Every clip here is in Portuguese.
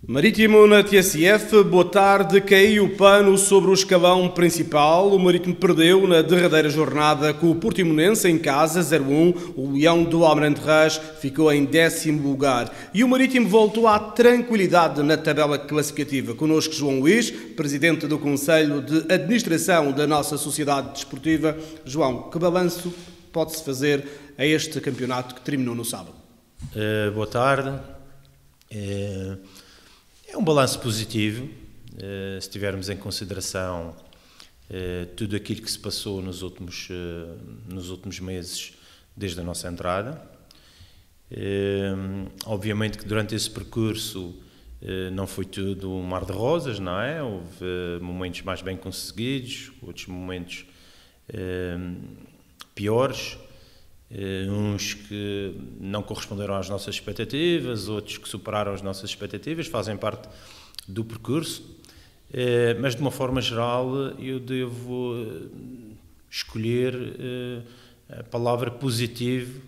Marítimo na TSF, boa tarde. Caiu o pano sobre o escalão principal. O Marítimo perdeu na derradeira jornada com o Portimonense em casa, 0-1. O Leão do Almirante Reis ficou em 10º lugar. E o Marítimo voltou à tranquilidade na tabela classificativa. Connosco João Luís, presidente do Conselho de Administração da nossa Sociedade Desportiva. João, que balanço pode-se fazer a este campeonato que terminou no sábado? Boa tarde. É um balanço positivo, se tivermos em consideração tudo aquilo que se passou nos últimos meses desde a nossa entrada. Obviamente que durante esse percurso não foi tudo um mar de rosas, não é? Houve momentos mais bem conseguidos, outros momentos piores. Uns que não corresponderam às nossas expectativas, outros que superaram as nossas expectativas, fazem parte do percurso, mas de uma forma geral eu devo escolher a palavra positivo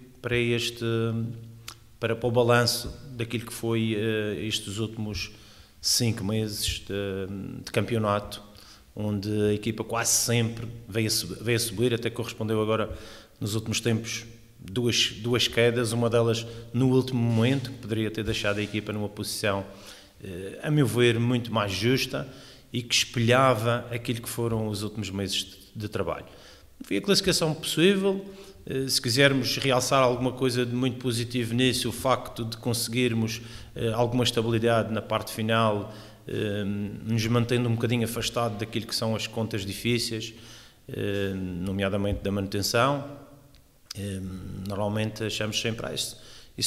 para o balanço daquilo que foi estes últimos 5 meses de campeonato, onde a equipa quase sempre veio a subir, até correspondeu agora nos últimos tempos duas quedas, uma delas no último momento, que poderia ter deixado a equipa numa posição, a meu ver, muito mais justa e que espelhava aquilo que foram os últimos meses de trabalho. Foi a classificação possível. Se quisermos realçar alguma coisa de muito positivo nisso, o facto de conseguirmos alguma estabilidade na parte final, nos mantendo um bocadinho afastado daquilo que são as contas difíceis, nomeadamente da manutenção. Normalmente achamos sempre isso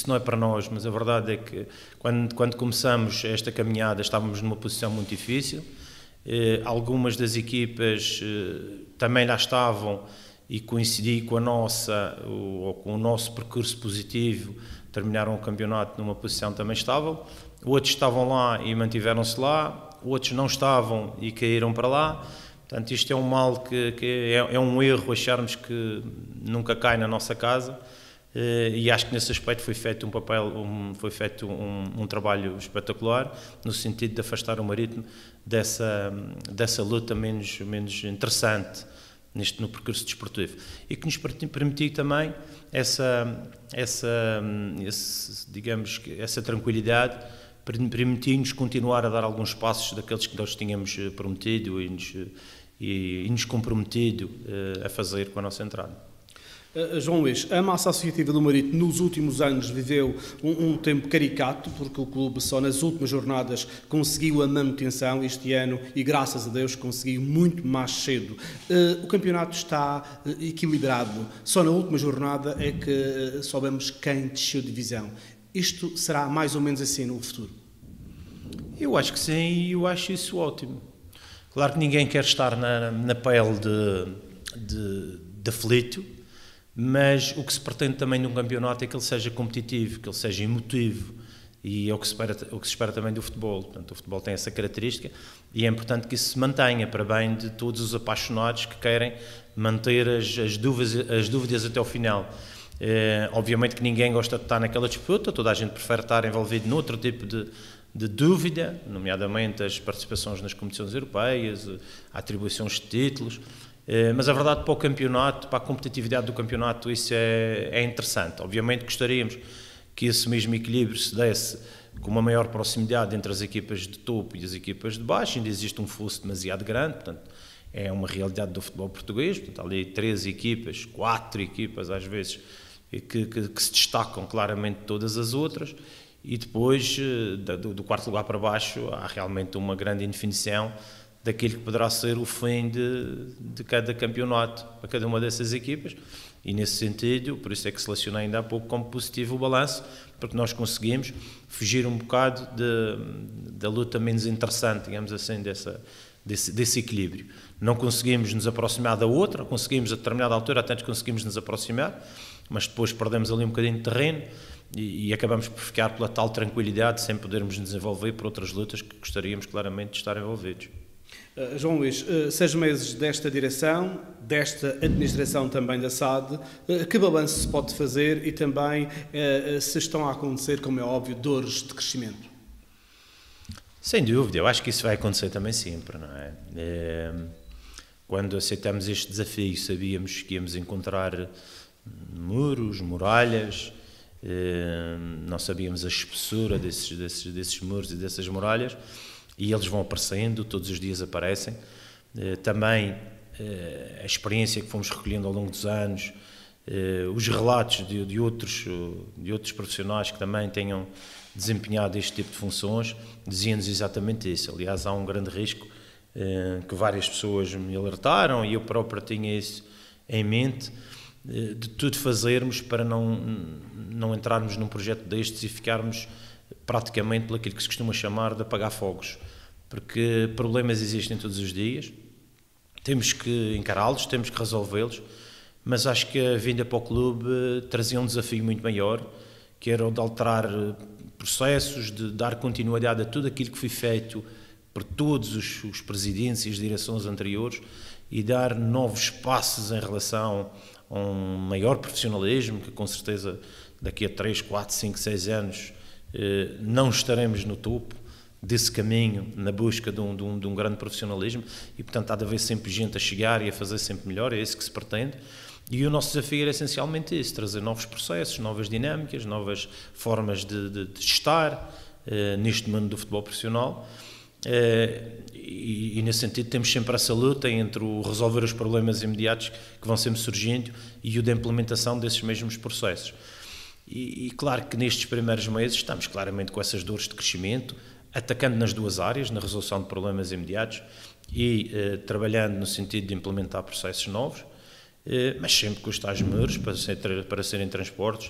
não é para nós, mas a verdade é que quando começamos esta caminhada estávamos numa posição muito difícil. Algumas das equipas também lá estavam e coincidi com a nossa, ou com o nosso percurso positivo, terminaram o campeonato numa posição também estável. Outros estavam lá e mantiveram-se lá, outros não estavam e caíram para lá. Portanto, isto é um mal que é um erro acharmos que nunca cai na nossa casa, e acho que nesse aspecto foi feito um trabalho espetacular, no sentido de afastar o Marítimo dessa luta menos interessante no percurso desportivo, e que nos permitiu também essa tranquilidade, permitiu-nos continuar a dar alguns passos daqueles que nós tínhamos prometido e nos comprometido a fazer com a nossa entrada. João Luís, a massa associativa do Marítimo nos últimos anos viveu um tempo caricato, porque o clube só nas últimas jornadas conseguiu a manutenção este ano e, graças a Deus, conseguiu muito mais cedo. O campeonato está equilibrado, só na última jornada é que soubemos quem desceu de divisão. Isto será mais ou menos assim no futuro? Eu acho que sim, e eu acho isso ótimo. Claro que ninguém quer estar na pele de aflito, mas o que se pretende também num campeonato é que ele seja competitivo, que ele seja emotivo, e é o que se espera também do futebol. Portanto, o futebol tem essa característica e é importante que isso se mantenha para bem de todos os apaixonados que querem manter as dúvidas até ao final. Obviamente que ninguém gosta de estar naquela disputa, toda a gente prefere estar envolvido noutro tipo de dúvida, nomeadamente as participações nas competições europeias, a atribuição de títulos, mas a verdade, para o campeonato, para a competitividade do campeonato, isso é interessante. Obviamente gostaríamos que esse mesmo equilíbrio se desse com uma maior proximidade entre as equipas de topo e as equipas de baixo. Ainda existe um fosso demasiado grande, portanto é uma realidade do futebol português. Portanto, há ali 3 equipas, 4 equipas às vezes, que se destacam claramente de todas as outras, e depois do 4º lugar para baixo há realmente uma grande indefinição daquilo que poderá ser o fim de cada campeonato para cada uma dessas equipas, e nesse sentido, por isso é que selecionei ainda há pouco como positivo o balanço, porque nós conseguimos fugir um bocado da luta menos interessante, digamos assim, desse equilíbrio. Não conseguimos nos aproximar da outra, conseguimos a determinada altura, até conseguimos nos aproximar, mas depois perdemos ali um bocadinho de terreno e acabamos por ficar pela tal tranquilidade sem podermos nos desenvolver por outras lutas que gostaríamos claramente de estar envolvidos. João Luís, 6 meses desta direção, desta administração também da SAD, que balanço se pode fazer e também se estão a acontecer, como é óbvio, dores de crescimento? Sem dúvida, eu acho que isso vai acontecer também sempre, não é? Quando aceitamos este desafio, sabíamos que íamos encontrar muros, muralhas, não sabíamos a espessura desses muros e dessas muralhas, e eles vão aparecendo, todos os dias aparecem. Também a experiência que fomos recolhendo ao longo dos anos, os relatos de outros profissionais que também tenham desempenhado este tipo de funções, diziam-nos exatamente isso. Aliás, há um grande risco que várias pessoas me alertaram, e eu próprio tinha isso em mente, de tudo fazermos para não entrarmos num projeto destes e ficarmos praticamente pelo que se costuma chamar de apagar fogos, porque problemas existem todos os dias, temos que encará-los, temos que resolvê-los, mas acho que a vinda para o clube trazia um desafio muito maior, que era o de alterar processos, de dar continuidade a tudo aquilo que foi feito por todos os presidentes e as direções anteriores, e dar novos passos em relação a um maior profissionalismo, que com certeza daqui a 3, 4, 5, 6 anos não estaremos no topo desse caminho, na busca de um grande profissionalismo, e portanto há de haver sempre gente a chegar e a fazer sempre melhor, é isso que se pretende. E o nosso desafio era essencialmente isso, trazer novos processos, novas dinâmicas, novas formas de estar neste mundo do futebol profissional, e nesse sentido temos sempre essa luta entre o resolver os problemas imediatos que vão sempre surgindo e o da implementação desses mesmos processos. E claro que nestes primeiros meses estamos claramente com essas dores de crescimento, atacando nas duas áreas, na resolução de problemas imediatos e trabalhando no sentido de implementar processos novos, mas sempre com os tais muros para serem transportes.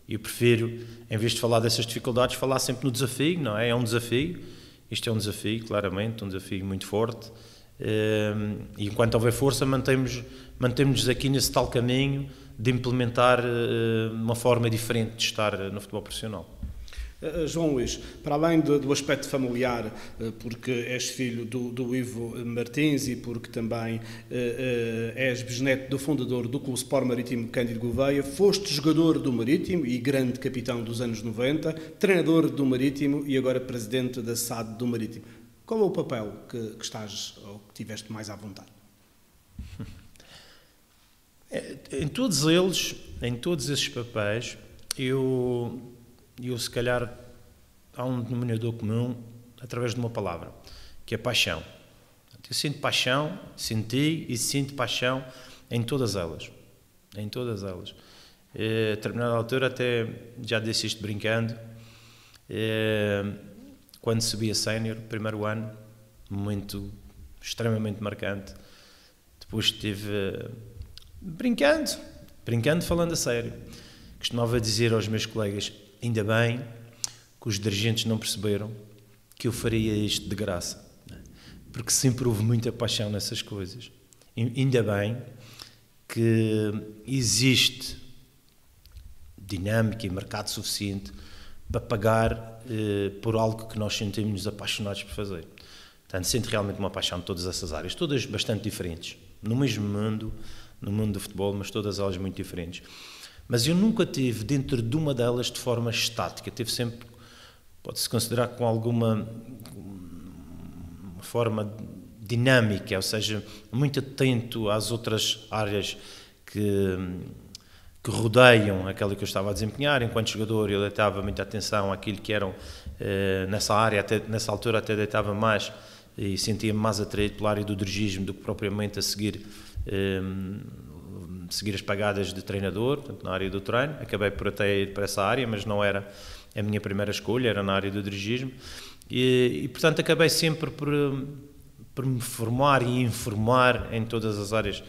Eu prefiro, em vez de falar dessas dificuldades, falar sempre no desafio, não é? É um desafio, isto é um desafio, claramente, um desafio muito forte, e enquanto houver força mantemos-nos aqui nesse tal caminho de implementar uma forma diferente de estar no futebol profissional. João Luís, para além do aspecto familiar, porque és filho do Ivo Martins e porque também és bisneto do fundador do Clube Sport Marítimo Cândido Gouveia, foste jogador do Marítimo e grande capitão dos anos 90, treinador do Marítimo e agora presidente da SAD do Marítimo. Qual é o papel que estás ou que tiveste mais à vontade? Em todos esses papéis, eu se calhar há um denominador comum através de uma palavra, que é paixão. Eu sinto paixão, senti e sinto paixão em todas elas. Em todas elas. A determinada altura até já disse isto brincando, quando subi a sénior, primeiro ano, extremamente marcante. Depois estive brincando falando a sério. Costumava dizer aos meus colegas: ainda bem que os dirigentes não perceberam que eu faria isto de graça, porque sempre houve muita paixão nessas coisas. Ainda bem que existe dinâmica e mercado suficiente para pagar por algo que nós sentimos apaixonados por fazer. Portanto, sinto realmente uma paixão de todas essas áreas, todas bastante diferentes, no mesmo mundo, no mundo do futebol, mas todas elas muito diferentes. Mas eu nunca tive dentro de uma delas de forma estática, tive sempre, pode-se considerar com alguma forma dinâmica, ou seja, muito atento às outras áreas que rodeiam aquela que eu estava a desempenhar. Enquanto jogador eu deitava muita atenção àquilo que eram nessa área, nessa altura até deitava mais e sentia-me mais atraído pela área do dirigismo do que propriamente a seguir as pagadas de treinador, portanto, na área do treino. Acabei por até ir para essa área, mas não era a minha primeira escolha, era na área do dirigismo. E portanto, acabei sempre por me formar e informar em todas as áreas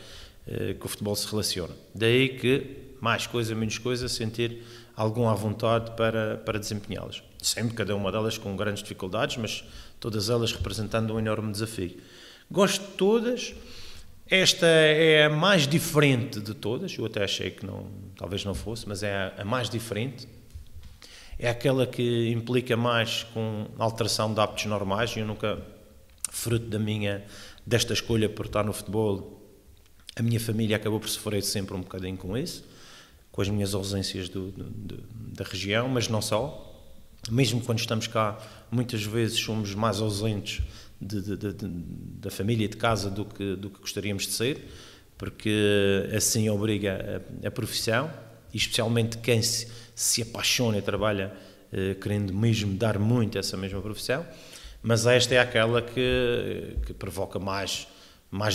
que o futebol se relaciona. Daí que, mais coisa, menos coisa, sentir algum à vontade para desempenhá-las. Sempre, cada uma delas com grandes dificuldades, mas todas elas representando um enorme desafio. Gosto de todas. Esta é a mais diferente de todas, eu até achei que talvez não fosse, mas é a mais diferente. É aquela que implica mais com alteração de hábitos normais, e eu nunca, fruto desta escolha por estar no futebol, a minha família acabou por sofrer sempre um bocadinho com isso, com as minhas ausências da região, mas não só. mesmo quando estamos cá, muitas vezes somos mais ausentes da família e de casa do que gostaríamos de ser, porque assim obriga a profissão, e especialmente quem se apaixona e trabalha querendo mesmo dar muito a essa mesma profissão, mas esta é aquela que provoca mais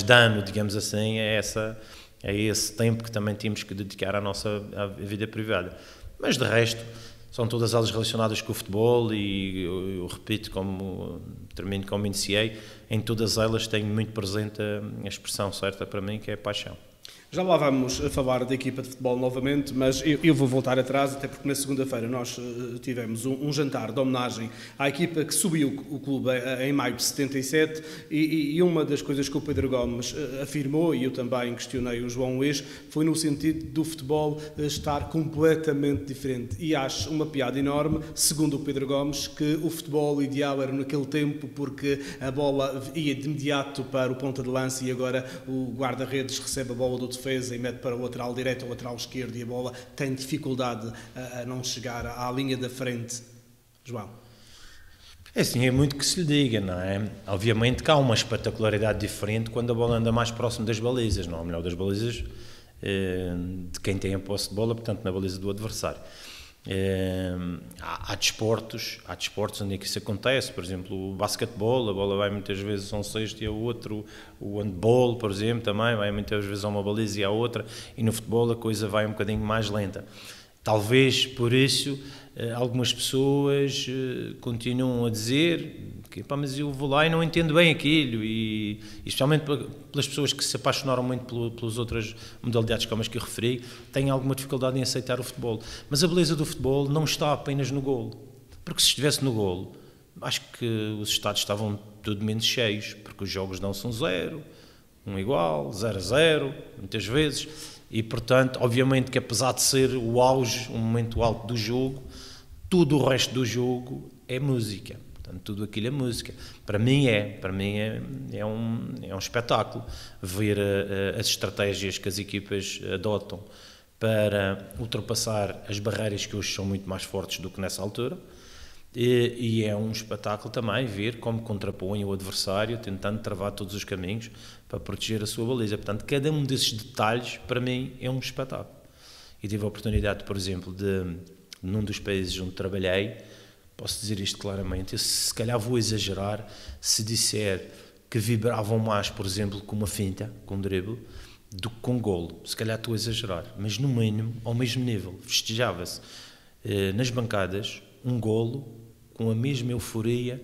dano, digamos assim, a esse tempo que também temos que dedicar à vida privada. Mas de resto, são todas elas relacionadas com o futebol e eu repito, termino como iniciei, em todas elas tenho muito presente a expressão certa para mim, que é a paixão. Já lá vamos falar da equipa de futebol novamente, mas eu vou voltar atrás, até porque na segunda-feira nós tivemos um jantar de homenagem à equipa que subiu o clube em maio de 77 e uma das coisas que o Pedro Gomes afirmou, e eu também questionei o João Luís, foi no sentido do futebol estar completamente diferente. E acho uma piada enorme, segundo o Pedro Gomes, que o futebol ideal era naquele tempo porque a bola ia de imediato para o ponta de lança e agora o guarda-redes recebe a bola do defesa e mete para o lateral direito ou lateral esquerdo e a bola tem dificuldade a não chegar à linha da frente. João? É assim, é muito que se lhe diga, não é? Obviamente que há uma espetacularidade diferente quando a bola anda mais próximo das balizas, não é? Melhor das balizas de quem tem a posse de bola, portanto na baliza do adversário. Há desportos onde é que isso acontece, por exemplo o basquetebol, a bola vai muitas vezes a um cesto e a outro, o handball, por exemplo, também vai muitas vezes a uma baliza e a outra, e no futebol a coisa vai um bocadinho mais lenta. Talvez por isso algumas pessoas continuam a dizer que mas eu vou lá e não entendo bem aquilo, e especialmente pelas pessoas que se apaixonaram muito pelas outras modalidades como as que eu referi, têm alguma dificuldade em aceitar o futebol. Mas a beleza do futebol não está apenas no golo, porque se estivesse no golo, acho que os estádios estavam tudo menos cheios, porque os jogos não são 0, 1 igual, 0-0, muitas vezes, e portanto, obviamente que apesar de ser o auge, um momento alto do jogo, tudo o resto do jogo é música. Portanto, tudo aquilo é música. Para mim é um espetáculo ver as estratégias que as equipas adotam para ultrapassar as barreiras que hoje são muito mais fortes do que nessa altura, e é um espetáculo também ver como contrapõem o adversário, tentando travar todos os caminhos para proteger a sua baliza. Portanto, cada um desses detalhes, para mim, é um espetáculo. E tive a oportunidade, por exemplo, num dos países onde trabalhei, posso dizer isto claramente, eu se calhar vou exagerar se disser que vibravam mais, por exemplo, com uma finta, com um drible, do que com um golo. Se calhar estou a exagerar, mas no mínimo, ao mesmo nível, festejava-se nas bancadas um golo com a mesma euforia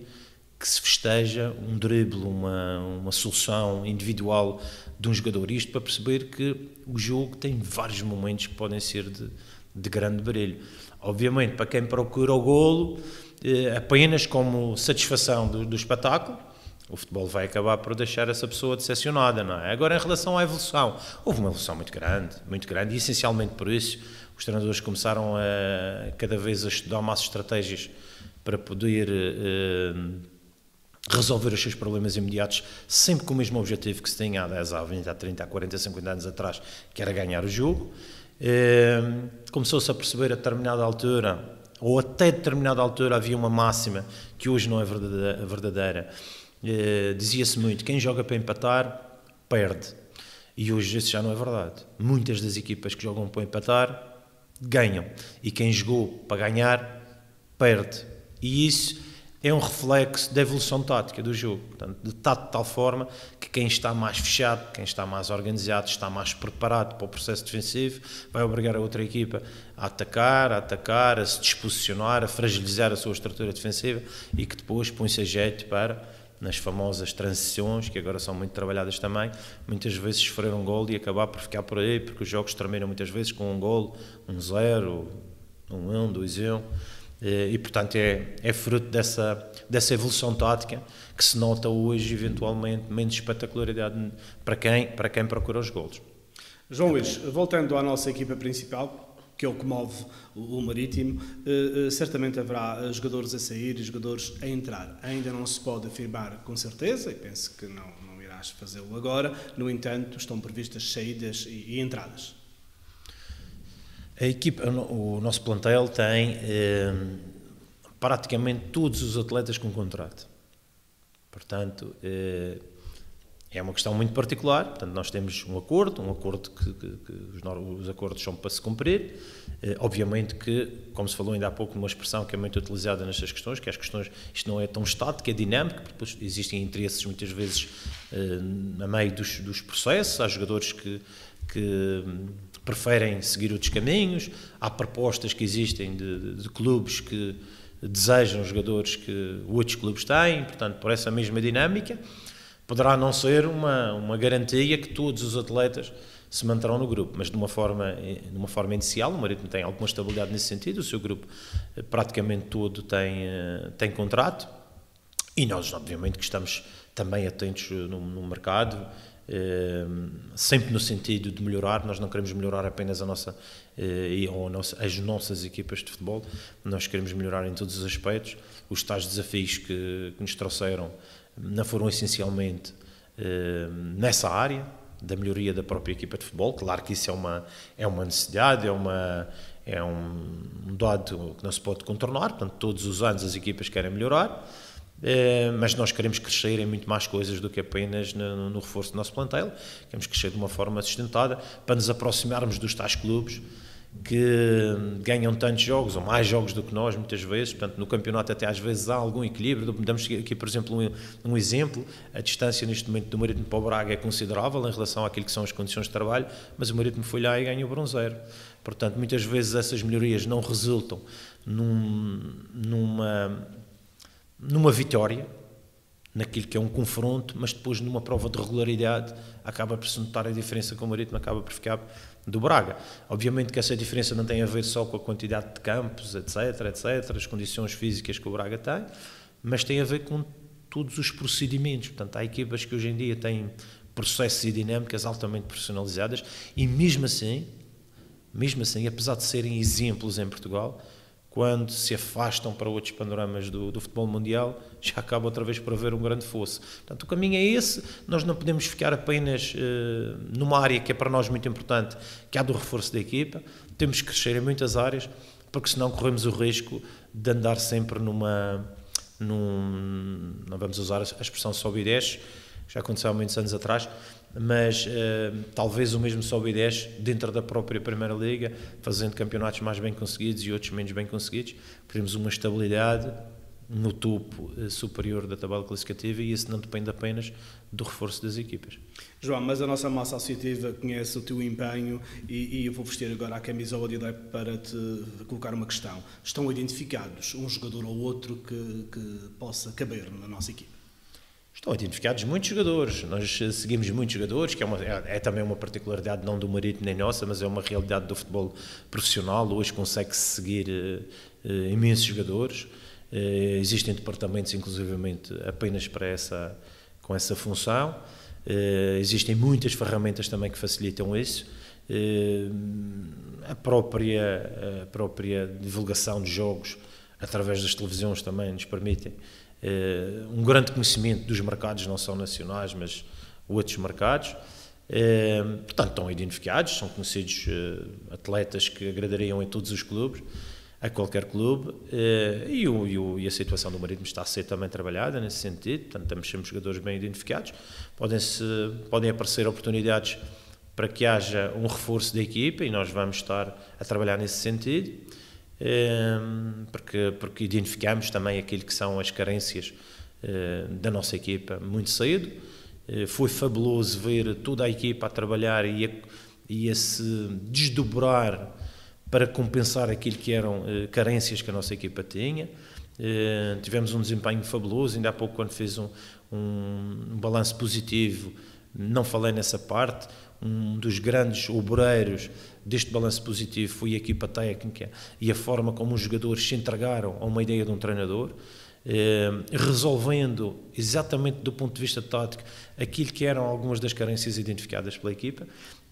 que se festeja um drible, uma solução individual de um jogador. Isto para perceber que o jogo tem vários momentos que podem ser de grande brilho. Obviamente, para quem procura o golo, apenas como satisfação do espetáculo, o futebol vai acabar por deixar essa pessoa decepcionada, não é? Agora, em relação à evolução, houve uma evolução muito grande, e essencialmente por isso os treinadores começaram cada vez a estudar mais estratégias para poder resolver os seus problemas imediatos, sempre com o mesmo objetivo que se tinha há 10, há 20, há 30, há 40, 50 anos atrás, que era ganhar o jogo. Começou-se a perceber a determinada altura, ou até determinada altura havia uma máxima que hoje não é verdadeira. Dizia-se muito, quem joga para empatar, perde. E hoje isso já não é verdade. Muitas das equipas que jogam para empatar, ganham. E quem jogou para ganhar, perde. E isso é um reflexo da evolução tática do jogo. Portanto, de tal forma que quem está mais fechado, quem está mais organizado, está mais preparado para o processo defensivo, vai obrigar a outra equipa a atacar, a se disposicionar, a fragilizar a sua estrutura defensiva, e que depois põe-se a jeito para, nas famosas transições, que agora são muito trabalhadas também, muitas vezes sofrer um golo e acabar por ficar por aí, porque os jogos terminam muitas vezes com um golo, 1-0, 1-1, 2-1, e portanto é fruto dessa evolução tática que se nota hoje, eventualmente, menos espetacularidade para quem procura os golos. João Luís, voltando à nossa equipa principal, que é o que move o Marítimo, certamente haverá jogadores a sair e jogadores a entrar. Ainda não se pode afirmar com certeza, e penso que não irás fazê-lo agora. No entanto, estão previstas saídas e entradas. A equipa, o nosso plantel tem praticamente todos os atletas com contrato. Portanto, é uma questão muito particular. Portanto, nós temos um acordo que os acordos são para se cumprir. Obviamente que, como se falou ainda há pouco, numa expressão que é muito utilizada nestas questões, que as questões, isto não é tão estático, é dinâmico, porque existem interesses muitas vezes a meio dos processos. Há jogadores que preferem seguir outros caminhos, há propostas que existem de clubes que desejam jogadores que outros clubes têm, portanto, por essa mesma dinâmica, poderá não ser uma garantia que todos os atletas se manterão no grupo, mas de uma forma inicial. O Marítimo tem alguma estabilidade nesse sentido, o seu grupo praticamente todo tem contrato, e nós obviamente que estamos também atentos no mercado, sempre no sentido de melhorar. Nós não queremos melhorar apenas as nossas equipas de futebol, nós queremos melhorar em todos os aspectos. Os tais desafios que nos trouxeram não foram essencialmente nessa área da melhoria da própria equipa de futebol. Claro que isso é uma necessidade, é um dado que não se pode contornar. Portanto, todos os anos as equipas querem melhorar, mas nós queremos crescer em muito mais coisas do que apenas no reforço do nosso plantel. Queremos crescer de uma forma sustentada para nos aproximarmos dos tais clubes que ganham tantos jogos, ou mais jogos do que nós, muitas vezes. Portanto, no campeonato até às vezes há algum equilíbrio. Damos aqui, por exemplo, um exemplo. A distância neste momento do Marítimo para o Braga é considerável em relação àquilo que são as condições de trabalho, mas o Marítimo foi lá e ganhou o bronzeiro. Portanto, muitas vezes essas melhorias não resultam numa vitória, naquilo que é um confronto, mas depois numa prova de regularidade acaba por se notar a diferença, que o Marítimo acaba por ficar do Braga. Obviamente que essa diferença não tem a ver só com a quantidade de campos, etc, as condições físicas que o Braga tem, mas tem a ver com todos os procedimentos. Portanto, há equipas que hoje em dia têm processos e dinâmicas altamente profissionalizadas, e mesmo assim, apesar de serem exemplos em Portugal, quando se afastam para outros panoramas do futebol mundial, já acaba outra vez por haver um grande fosso. Portanto, o caminho é esse. Nós não podemos ficar apenas numa área que é para nós muito importante, que é a do reforço da equipa. Temos que crescer em muitas áreas, porque senão corremos o risco de andar sempre não vamos usar a expressão sobe e desce, já aconteceu há muitos anos atrás, mas talvez o mesmo sobe e desce dentro da própria Primeira Liga, fazendo campeonatos mais bem conseguidos e outros menos bem conseguidos. Temos uma estabilidade no topo superior da tabela classificativa, e isso não depende apenas do reforço das equipas. João, mas a nossa massa associativa conhece o teu empenho, e eu vou vestir agora a camisola de adepto para te colocar uma questão. Estão identificados um jogador ou outro que possa caber na nossa equipa? Estão identificados muitos jogadores, nós seguimos muitos jogadores, que é também uma particularidade não do Marítimo nem nossa, mas é uma realidade do futebol profissional. Hoje consegue-se seguir imensos jogadores, existem departamentos inclusivamente apenas com essa função, existem muitas ferramentas também que facilitam isso. A própria divulgação de jogos através das televisões também nos permitem um grande conhecimento dos mercados, não só nacionais, mas outros mercados. Portanto, estão identificados, são conhecidos atletas que agradariam em todos os clubes, a qualquer clube, e a situação do Marítimo está a ser também trabalhada nesse sentido. Portanto, temos sempre jogadores bem identificados. Podem aparecer oportunidades para que haja um reforço da equipa, e nós vamos estar a trabalhar nesse sentido. Porque identificamos também aquilo que são as carências da nossa equipa muito cedo. Foi fabuloso ver toda a equipa a trabalhar e a se desdobrar para compensar aquilo que eram carências que a nossa equipa tinha. Tivemos um desempenho fabuloso. Ainda há pouco, quando fiz um balanço positivo, não falei nessa parte. Um dos grandes obreiros deste balanço positivo foi a equipa técnica e a forma como os jogadores se entregaram a uma ideia de um treinador, resolvendo exatamente do ponto de vista tático aquilo que eram algumas das carências identificadas pela equipa.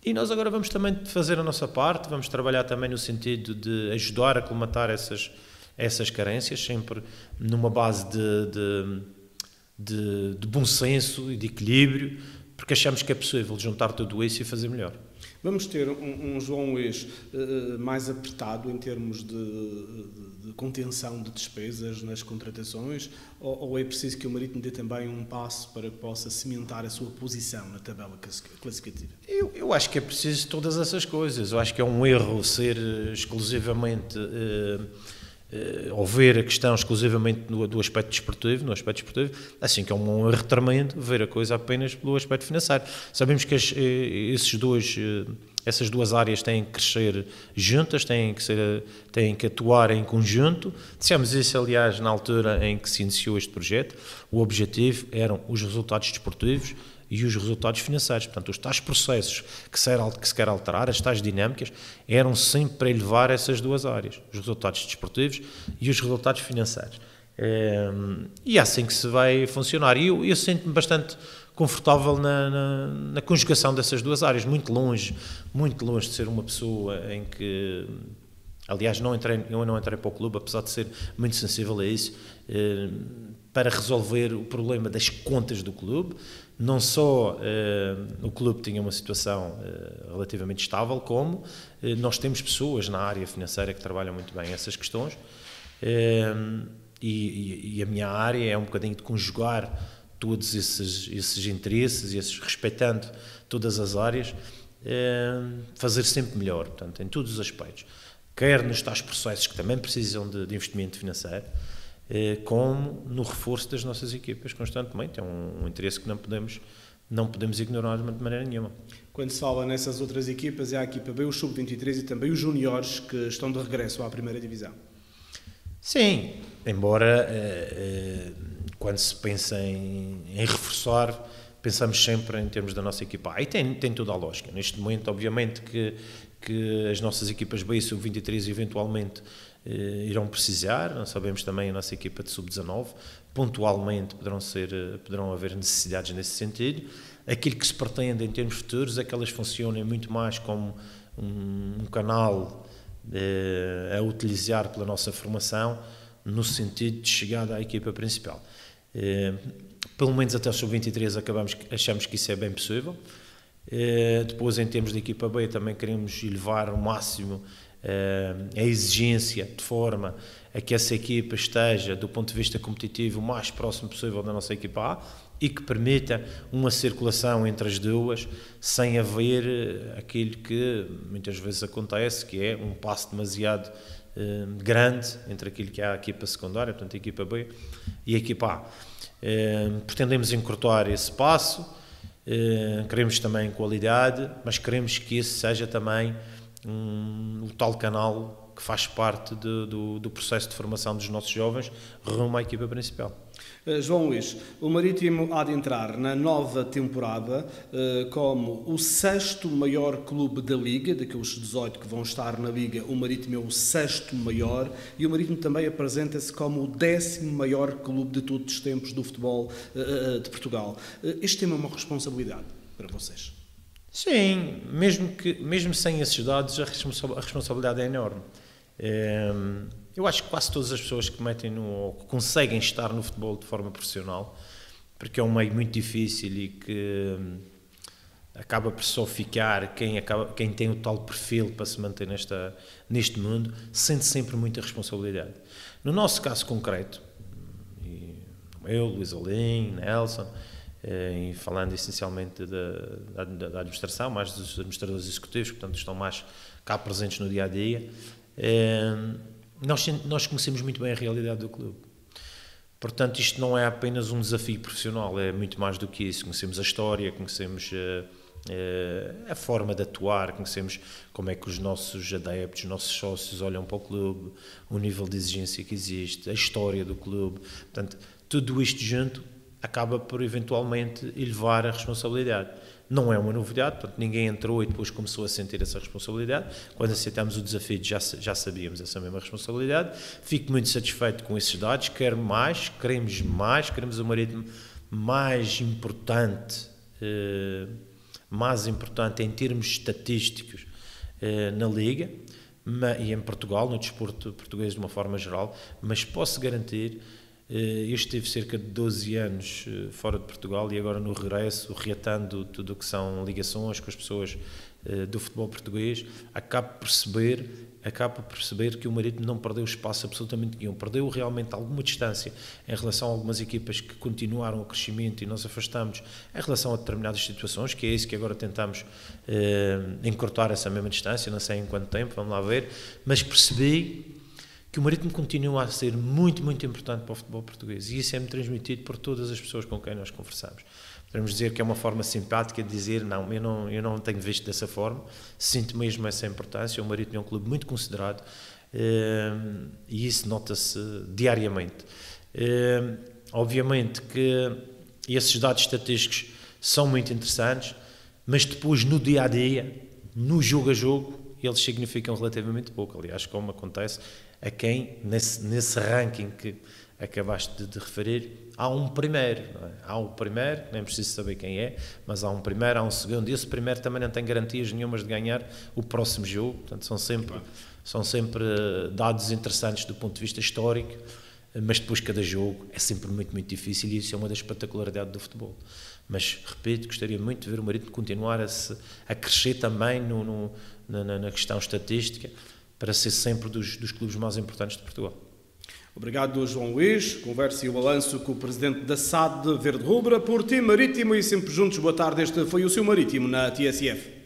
E nós agora vamos também fazer a nossa parte, vamos trabalhar também no sentido de ajudar a colmatar essas carências, sempre numa base de bom senso e de equilíbrio, porque achamos que é possível juntar tudo isso e fazer melhor. Vamos ter um João Luís mais apertado em termos de contenção de despesas nas contratações, ou é preciso que o Marítimo dê também um passo para que possa cimentar a sua posição na tabela classificativa? Eu acho que é preciso todas essas coisas. Eu acho que é um erro ser exclusivamente... ou ver a questão exclusivamente do aspecto desportivo, no aspecto desportivo, assim que é um erro tremendo ver a coisa apenas pelo aspecto financeiro. Sabemos que essas duas áreas têm que crescer juntas, têm que atuar em conjunto. Dissemos isso, aliás, na altura em que se iniciou este projeto. O objetivo eram os resultados desportivos e os resultados financeiros. Portanto, os tais processos que se quer alterar, as tais dinâmicas, eram sempre para elevar essas duas áreas, os resultados desportivos e os resultados financeiros. E é assim que se vai funcionar. E eu sinto-me bastante confortável na conjugação dessas duas áreas, muito longe de ser uma pessoa em que... Aliás, eu não entrei para o clube, apesar de ser muito sensível a isso, para resolver o problema das contas do clube. Não só o clube tinha uma situação relativamente estável, como nós temos pessoas na área financeira que trabalham muito bem essas questões, e a minha área é um bocadinho de conjugar todos esses interesses, respeitando todas as áreas, fazer sempre melhor, portanto, em todos os aspectos, quer nos tais processos que também precisam de investimento financeiro, como no reforço das nossas equipas constantemente. É um interesse que não podemos ignorar de maneira nenhuma. Quando se fala nessas outras equipas, é a equipa B, o Sub-23 e também os juniores que estão de regresso à primeira divisão. Sim, embora quando se pensa em reforçar, pensamos sempre em termos da nossa equipa A. E tem toda a lógica. Neste momento, obviamente, que as nossas equipas B e Sub-23 eventualmente irão precisar. Nós sabemos também a nossa equipa de Sub-19, pontualmente poderão haver necessidades nesse sentido. Aquilo que se pretende em termos futuros é que elas funcionem muito mais como um canal a utilizar pela nossa formação, no sentido de chegada à equipa principal. Pelo menos até o Sub-23 achamos que isso é bem possível. Depois, em termos de equipa B, também queremos elevar ao máximo a exigência, de forma a que essa equipa esteja, do ponto de vista competitivo, o mais próximo possível da nossa equipa A, e que permita uma circulação entre as duas, sem haver aquilo que muitas vezes acontece, que é um passo demasiado grande entre aquilo que é a equipa secundária, portanto a equipa B e a equipa A. Pretendemos encurtar esse passo, queremos também qualidade, mas queremos que esse seja também o tal canal que faz parte do processo de formação dos nossos jovens rumo à equipa principal. João Luís, o Marítimo há de entrar na nova temporada como o 6º maior clube da Liga, daqueles 18 que vão estar na Liga, o Marítimo é o 6º maior, e o Marítimo também apresenta-se como o 10º maior clube de todos os tempos do futebol de Portugal. Este tema é uma responsabilidade para vocês? Sim, mesmo sem esses dados, a responsabilidade é enorme. Eu acho que quase todas as pessoas que conseguem estar no futebol de forma profissional, porque é um meio muito difícil e que acaba por só ficar quem tem o tal perfil para se manter neste mundo, sente sempre muita responsabilidade. No nosso caso concreto, eu, Luís Alim, Nelson, e falando essencialmente da administração, mais dos administradores executivos, portanto estão mais cá presentes no dia-a-dia, nós conhecemos muito bem a realidade do clube. Portanto, isto não é apenas um desafio profissional, é muito mais do que isso. Conhecemos a história, conhecemos a forma de atuar, conhecemos como é que os nossos adeptos, os nossos sócios olham para o clube, o nível de exigência que existe, a história do clube. Portanto, tudo isto junto acaba por eventualmente elevar a responsabilidade. Não é uma novidade, portanto, ninguém entrou e depois começou a sentir essa responsabilidade. Quando aceitamos o desafio já sabíamos essa mesma responsabilidade. Fico muito satisfeito com esses dados, queremos mais, o Marítimo mais importante em termos estatísticos na Liga e em Portugal, no desporto português de uma forma geral, mas posso garantir Eu estive cerca de 12 anos fora de Portugal e agora no regresso, reatando tudo o que são ligações com as pessoas do futebol português, acabo por perceber que o Marítimo não perdeu espaço absolutamente nenhum, perdeu realmente alguma distância em relação a algumas equipas que continuaram o crescimento e nós afastamos em relação a determinadas situações, que é isso que agora tentamos encurtar essa mesma distância, não sei em quanto tempo, vamos lá ver, mas percebi que o Marítimo continua a ser muito, muito importante para o futebol português e isso é-me transmitido por todas as pessoas com quem nós conversamos. Podemos dizer que é uma forma simpática de dizer, não, eu não tenho visto dessa forma, sinto mesmo essa importância, o Marítimo é um clube muito considerado e isso nota-se diariamente. Obviamente que esses dados estatísticos são muito interessantes, mas depois no dia-a-dia, no jogo a jogo, eles significam relativamente pouco, aliás, como acontece a quem, nesse ranking que acabaste de referir, há um primeiro, não é? Há um primeiro, nem preciso saber quem é, mas há um primeiro, há um segundo, e esse primeiro também não tem garantias nenhumas de ganhar o próximo jogo, portanto são sempre dados interessantes do ponto de vista histórico, mas depois cada jogo é sempre muito, muito difícil e isso é uma das espetacularidades do futebol. Mas, repito, gostaria muito de ver o Marítimo continuar a crescer também na questão estatística, para ser sempre dos clubes mais importantes de Portugal. Obrigado, João Luís. Conversa e o balanço com o presidente da SAD Verde Rubra, por Tim Marítimo e sempre juntos. Boa tarde, este foi o seu Marítimo na TSF.